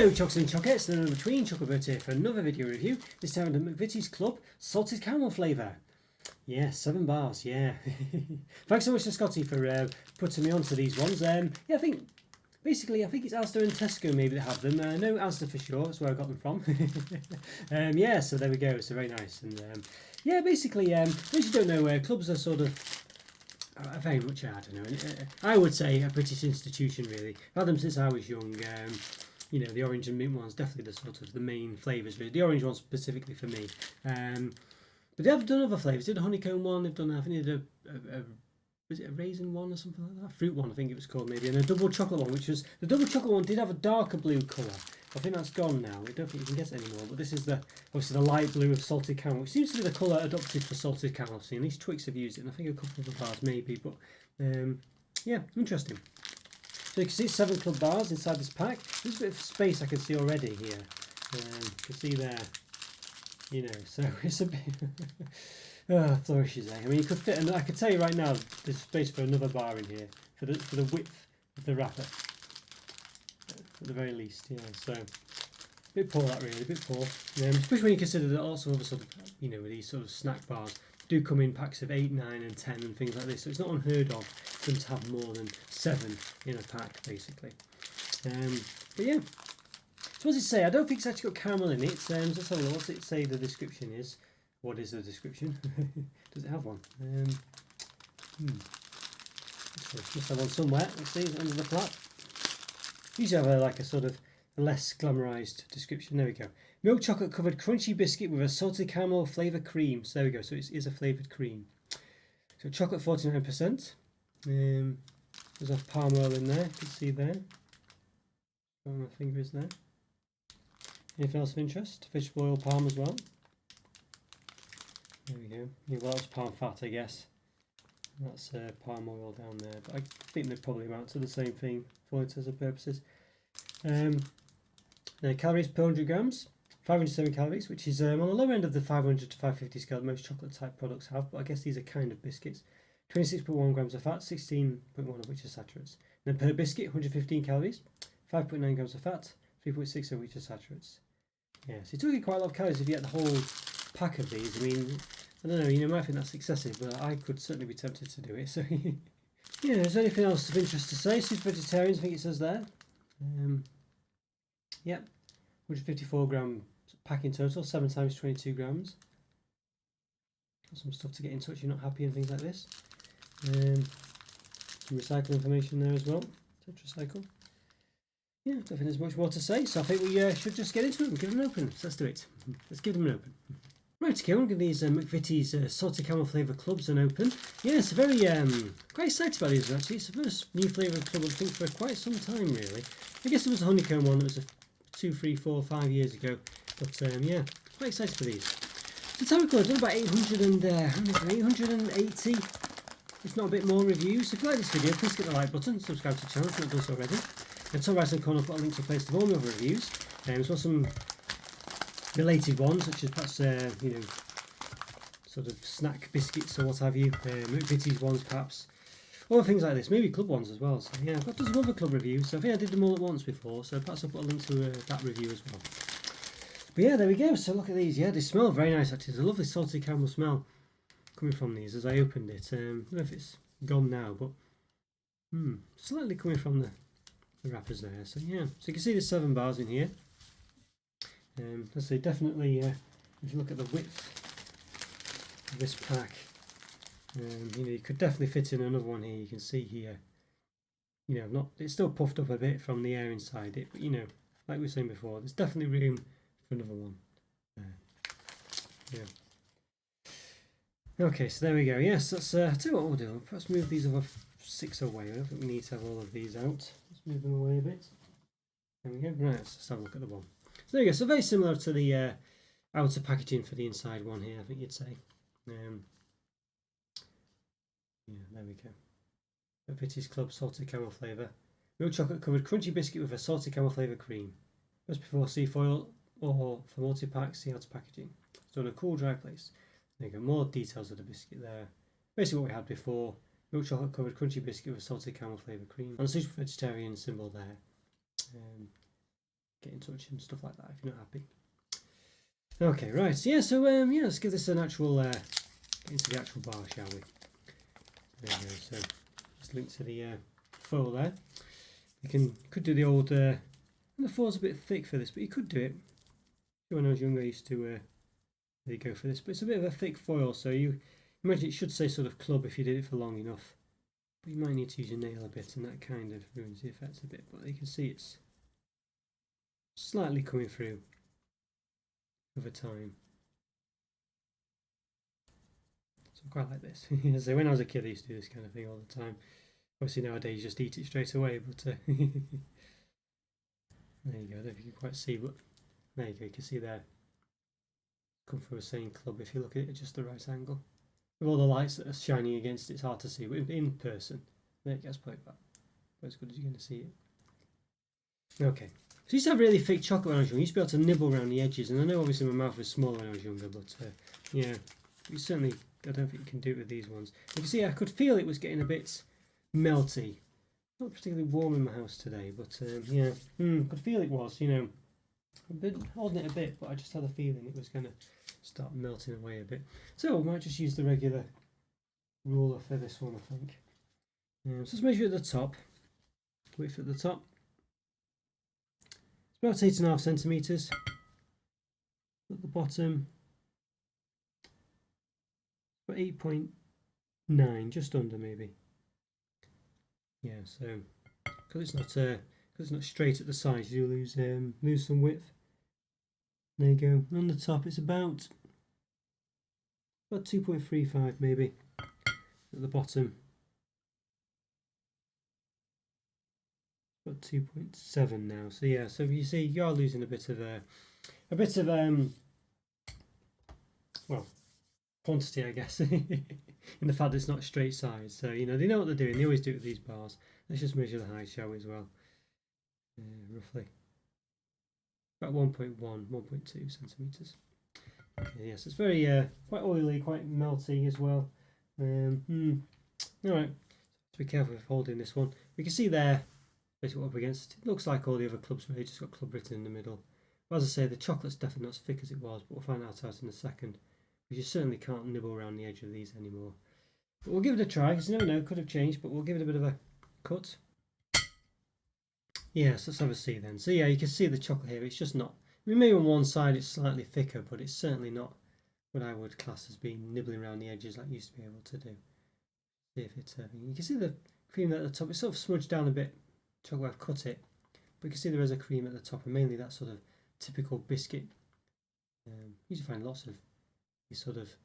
Hello Chocks and Chockettes, and in between, Roberto here for another video review, this time the McVitie's Club Salted Caramel flavour. Yeah, 7 bars, yeah. Thanks so much to Scotty for putting me onto these ones. Yeah, I think it's Asda and Tesco maybe that have them. I know Asda for sure, that's where I got them from. Yeah, so there we go, so very nice. And yeah, basically, if you don't know, clubs are sort of very much, I don't know, I would say a British institution really. I've had them since I was young. You know, the orange and mint one's definitely the sort of the main flavours really. The orange one specifically for me. But they have done other flavours. They did a honeycomb one, they've done, I think they did was it a raisin one or something like that? Fruit one, I think it was called maybe. And a double chocolate one, which was, the double chocolate one did have a darker blue colour. I think that's gone now. I don't think you can get it anymore. But this is the, obviously the light blue of salted caramel, which seems to be the colour adopted for salted caramel. I've seen these Twix have used it, and I think a couple of the bars maybe. But yeah, interesting. So you can see 7 club bars inside this pack. There's a bit of space I can see already here. You can see there, you know, so it's a bit flourishes there. I mean, you could fit, and I could tell you right now, there's space for another bar in here for the width of the wrapper, at the very least. Yeah, so a bit poor that really, a bit poor. Especially when you consider that also other sort of, you know, these sort of snack bars do come in packs of 8, 9 and 10 and things like this, so it's not unheard of for them to have more than 7 in a pack basically. But yeah, so what does it say? I don't think it's actually got caramel in it. Let's have a look. What does it say the description is? What is the description? Does it have one? Must have one somewhere. Let's see, under the flap. Usually have like a sort of less glamorised description. There we go. Milk chocolate covered crunchy biscuit with a salted caramel flavour cream. So there we go. So it is a flavoured cream. So chocolate 49%. There's a palm oil in there. You can see there. Where my finger is there. Anything else of interest? Vegetable oil palm as well. There we go. Yeah, well, that's palm fat, I guess. That's palm oil down there. But I think they probably amount to the same thing for all intents and purposes. Now, calories per 100 grams. 507 calories, which is on the lower end of the 500 to 550 scale that most chocolate type products have, but I guess these are kind of biscuits. 26.1 grams of fat, 16.1 of which are saturates. Then per biscuit, 115 calories, 5.9 grams of fat, 3.6 of which are saturates. Yeah, so you're talking quite a lot of calories if you get the whole pack of these. I mean, I don't know, you might think that's excessive, but I could certainly be tempted to do it. So yeah, is there anything else of interest to say? Super vegetarians, I think it says there. Yep, 154 gram pack in total, 7 times 22 grams. Got some stuff to get in touch if you're not happy and things like this. Some recycle information there as well. Recycle. Yeah, I don't think there's much more to say, so I think we should just get into it and give them an open. So let's do it. Let's give them an open. Right, okay, we'll give these McVitie's salted caramel flavour clubs an open. Yeah, it's a very, quite excited about these actually. It's the first new flavour club I think for quite some time really. I guess it was a honeycomb one that was 2, 3, 4, 5 years ago. But yeah, quite excited for these. So time I've done about 880, if not a bit more reviews. So if you like this video, please hit the like button, subscribe to the channel if you've not done so already. And top right hand corner, I've got a link to a place to all my other reviews. There's also some related ones, such as perhaps, you know, sort of snack biscuits or what have you. McVitie's ones perhaps. Or things like this, maybe club ones as well. So yeah, I've got some other club reviews. So I think I did them all at once before, so perhaps I'll put a link to that review as well. But yeah, there we go. So look at these. Yeah, they smell very nice actually. There's a lovely salted caramel smell coming from these as I opened it. I don't know if it's gone now, but slightly coming from the wrappers there. So yeah, so you can see there's 7 bars in here. Let's say definitely, if you look at the width of this pack, you know, you could definitely fit in another one here. You can see here, you know, it's still puffed up a bit from the air inside it, but you know, like we were saying before, there's definitely room for another one. Yeah. Okay, so there we go. Yes, let's tell you what we'll do. Perhaps move these other 6 away. I don't think we need to have all of these out. Let's move them away a bit. There we go. Right, let's have a look at the one. So there you go. So very similar to the outer packaging for the inside one here, I think you'd say. Yeah, there we go. McVitie's Club salted caramel flavour. Milk chocolate covered crunchy biscuit with a salted caramel flavour cream. Just before sea foil or for multi-pack, see outer packaging. So in a cool, dry place. There you go. More details of the biscuit there. Basically what we had before. Milk chocolate covered crunchy biscuit with salted caramel flavour cream. And the super vegetarian symbol there. get in touch and stuff like that if you're not happy. Okay, right. So yeah, so yeah, let's give this an actual get into the actual bar, shall we? There you go. So let's link to the foil there. You could do the old. And the foil's a bit thick for this, but you could do it. When I was younger, I used to really go for this, but it's a bit of a thick foil, so you imagine it should say sort of club if you did it for long enough. But you might need to use your nail a bit, and that kind of ruins the effect a bit. But you can see it's slightly coming through over time. So I quite like this. So when I was a kid, I used to do this kind of thing all the time. Obviously nowadays you just eat it straight away, but there you go. I don't know if you can quite see, but there you go. You can see there. Come through a saying club if you look at it at just the right angle. With all the lights that are shining against it, it's hard to see, but in person, there it gets played back. But as good as you're going to see it. Okay. So I used to have really thick chocolate when I was young. I used to be able to nibble around the edges, and I know obviously my mouth was small when I was younger, but yeah, you certainly, I don't think you can do it with these ones. You can see I could feel it was getting a bit melty. Not particularly warm in my house today, but yeah, could feel it was, you know. I've been holding it a bit, but I just had a feeling it was going to start melting away a bit. So I might just use the regular ruler for this one, I think. So let's measure at the top. Width at the top. It's about 8.5 centimetres. At the bottom, about 8.9, just under maybe. Yeah, so because it's not straight at the sides, you lose some width. There you go. On the top, it's about 2.35 maybe. At the bottom, about 2.7 now. So yeah, so you see, you are losing a bit of well, quantity, I guess, in the fact that it's not straight sides. So you know they know what they're doing. They always do it with these bars. Let's just measure the height, shall we, as well? Roughly about 1.2 centimeters. Okay, yes, it's very quite oily, quite melty as well. All right, so be careful with holding this one. We can see there basically what we're up against. It looks like all the other clubs where you just got club written in the middle. But as I say, the chocolate's definitely not as thick as it was, but we'll find out in a second. You certainly can't nibble around the edge of these anymore. But we'll give it a try, because you never know, it could have changed, but we'll give it a bit of a cut. Yes, let's have a see then. So yeah, you can see the chocolate here, it's just not, I mean, maybe on one side it's slightly thicker, but it's certainly not what I would class as being nibbling around the edges like you used to be able to do. See if it's, you can see the cream at the top, it's sort of smudged down a bit, chocolate, I've cut it, but you can see there is a cream at the top, and mainly that sort of typical biscuit. You usually find lots of these sort of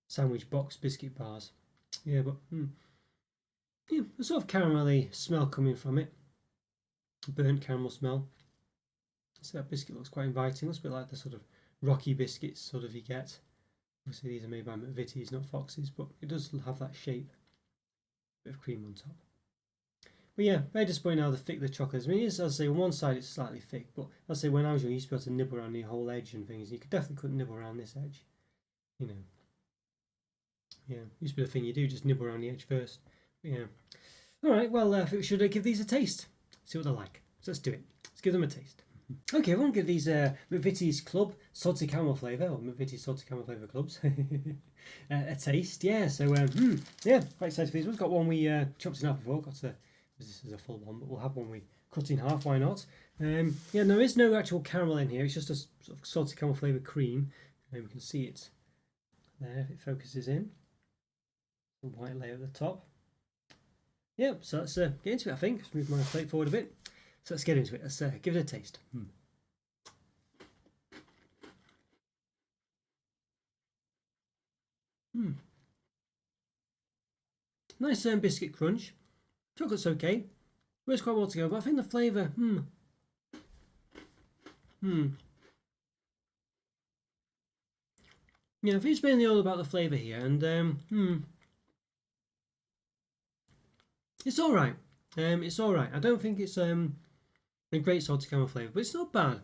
sandwich box biscuit bars. Yeah, but yeah, a sort of caramelly smell coming from it. Burnt caramel smell. So that biscuit looks quite inviting. Looks a bit like the sort of rocky biscuits sort of you get. Obviously these are made by McVitie's, not Fox's, but it does have that shape. Bit of cream on top. But yeah, very disappointing how thick the chocolate is. I mean, as I say, on one side it's slightly thick, but as I say, when I was young, you used to be able to nibble around the whole edge and things. You definitely couldn't nibble around this edge. You know. Yeah, used to be the thing you do, just nibble around the edge first. But yeah. Alright, well, I think we should give these a taste. See what they're like. So let's do it. Let's give them a taste. Okay, we're going to give these McVitie's Club Salty Caramel Flavour, or McVitie's Salty Caramel Flavour Clubs, a taste. Yeah, so yeah, quite excited for these ones. Got one we chopped in half before. This is a full one, but we'll have one we cut in half. Why not? Yeah, there is no actual caramel in here. It's just a sort of salty caramel flavoured cream, and we can see it there if it focuses in. A white layer at the top. Yeah, so let's get into it, I think. Let's move my plate forward a bit. So let's get into it. Let's give it a taste. Nice biscuit crunch. Chocolate's okay. Works quite well together, but I think the flavour, yeah, I think it's mainly all about the flavour here, and it's alright. It's alright. I don't think it's a great salty caramel flavour, but it's not bad.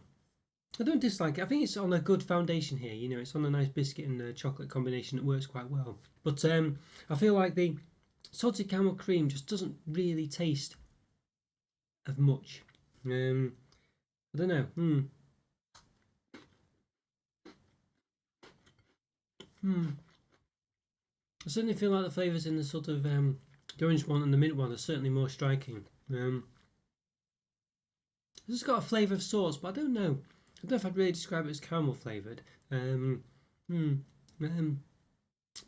I don't dislike it. I think it's on a good foundation here. You know, it's on a nice biscuit and chocolate combination that works quite well. But I feel like the salted caramel cream just doesn't really taste of much. I I don't know. I certainly feel like the flavours in the sort of the orange one and the mint one are certainly more striking. It's got a flavour of sauce, but I don't know. I don't know if I'd really describe it as caramel flavoured.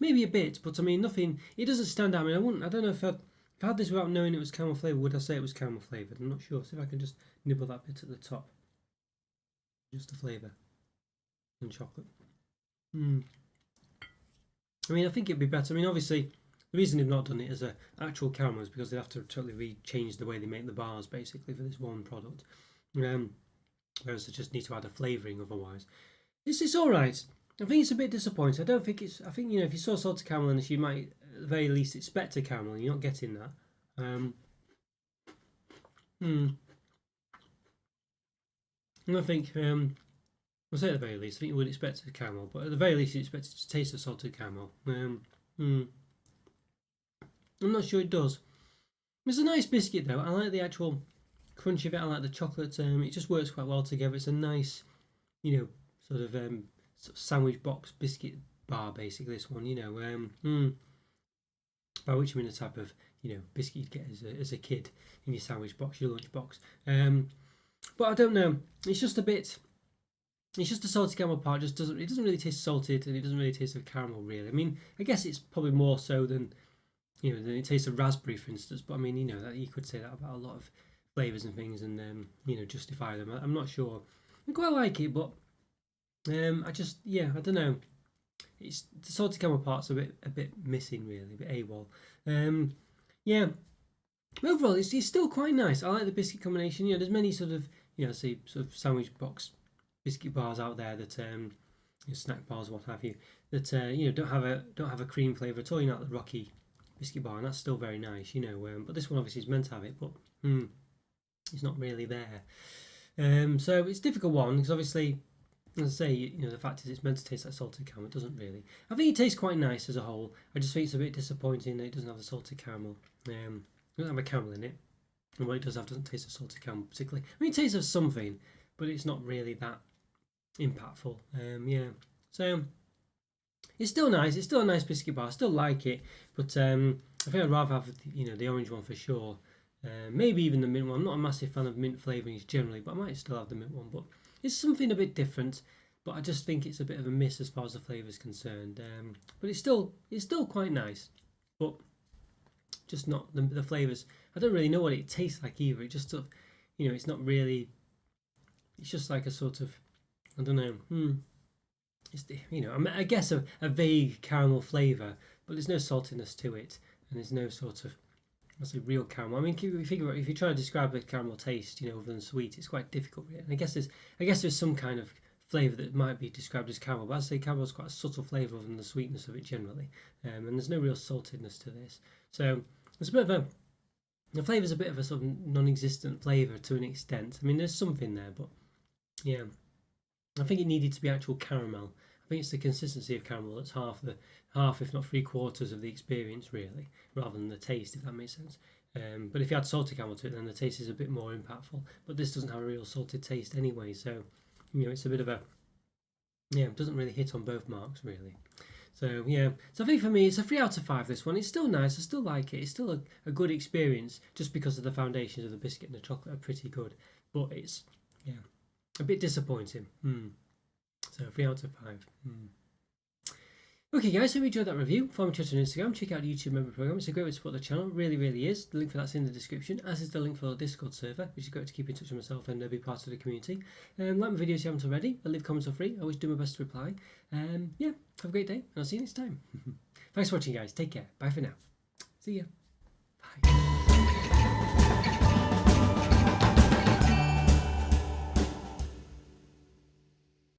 Maybe a bit, but I mean nothing. It doesn't stand out. I mean, I don't know if I had this without knowing it was caramel flavoured. Would I say it was caramel flavoured? I'm not sure. See if I can just nibble that bit at the top. Just the flavour and chocolate. I mean, I think it'd be better. I mean, obviously, the reason they've not done it as an actual caramel is because they have to totally change the way they make the bars, basically, for this one product. Whereas they just need to add a flavouring otherwise. It's all right. I think it's a bit disappointing. I don't think it's. I think, you know, if you saw salted caramel in this, you might at the very least expect a caramel, and you're not getting that. And I think, I'll say at the very least, I think you would expect a caramel, but at the very least you expect it to taste of salted caramel. I'm not sure it does. It's a nice biscuit though. I like the actual crunch of it. I like the chocolate. It just works quite well together. It's a nice, you know, sort of sandwich box biscuit bar, basically. This one, you know, by which I mean the type of, you know, biscuit you'd get as a kid in your sandwich box, your lunch box. But I don't know. It's just a bit. It's just the salted caramel part. It doesn't really taste salted, and it doesn't really taste of caramel. Really, I mean, I guess it's probably more so than, you know, than it tastes of raspberry, for instance. But I mean, you know, that you could say that about a lot of flavors and things, and you know, justify them. I'm not sure. I quite like it, but I just, yeah, I don't know. It's the salted caramel part's a bit missing, really, a bit AWOL. Yeah. Overall, it's still quite nice. I like the biscuit combination. You know, there's many sort of, you know, say sort of sandwich box biscuit bars out there that you know, snack bars, what have you, that you know, don't have a cream flavour at all. You know, like the Rocky biscuit bar, and that's still very nice, you know. But this one obviously is meant to have it, but it's not really there. So it's a difficult one because obviously, as I say, you know, the fact is it's meant to taste like salted caramel. It doesn't really. I think it tastes quite nice as a whole. I just think it's a bit disappointing that it doesn't have the salted caramel. It doesn't have a caramel in it, and what it does have doesn't taste of salted caramel particularly. I mean, it tastes of something, but it's not really that impactful. Yeah, so it's still nice. It's still a nice biscuit bar. I still like it, but I think I'd rather have, you know, the orange one for sure. Maybe even the mint one. I'm not a massive fan of mint flavourings generally, but I might still have the mint one. But it's something a bit different. But I just think it's a bit of a miss as far as the flavour is concerned. But it's still quite nice. But just not the flavours. I don't really know what it tastes like either. It just sort of, you know, it's not really. It's just like a sort of, I don't know. It's, you know, I guess a vague caramel flavour, but there's no saltiness to it, and there's no sort of, I say, real caramel. I mean, if you try to describe a caramel taste, you know, other than sweet, it's quite difficult. Really. And I guess there's some kind of flavour that might be described as caramel, but I'd say caramel is quite a subtle flavour other than the sweetness of it generally, and there's no real saltiness to this. So it's a bit of the flavour's a bit of a sort of non-existent flavour to an extent. I mean, there's something there, but yeah. I think it needed to be actual caramel. I think it's the consistency of caramel that's half, if not 3/4 of the experience, really, rather than the taste, if that makes sense. But if you add salted caramel to it, then the taste is a bit more impactful. But this doesn't have a real salted taste anyway, so you know, it's a bit of a, yeah, it doesn't really hit on both marks really. So yeah, so I think for me it's a 3 out of 5. This one, it's still nice. I still like it. It's still a good experience, just because of the foundations of the biscuit and the chocolate are pretty good. But it's, yeah, a bit disappointing. So 3 out of 5. Okay guys, hope you enjoyed that review. Follow me on Twitter and Instagram. Check out the YouTube member program. It's a great way to support the channel. Really, really is. The link for that's in the description, as is the link for the Discord server, which is great to keep in touch with myself and be part of the community. Like my videos if you haven't already. I leave comments for free. I always do my best to reply. Yeah, have a great day, and I'll see you next time. Thanks for watching guys. Take care. Bye for now. See ya. Bye.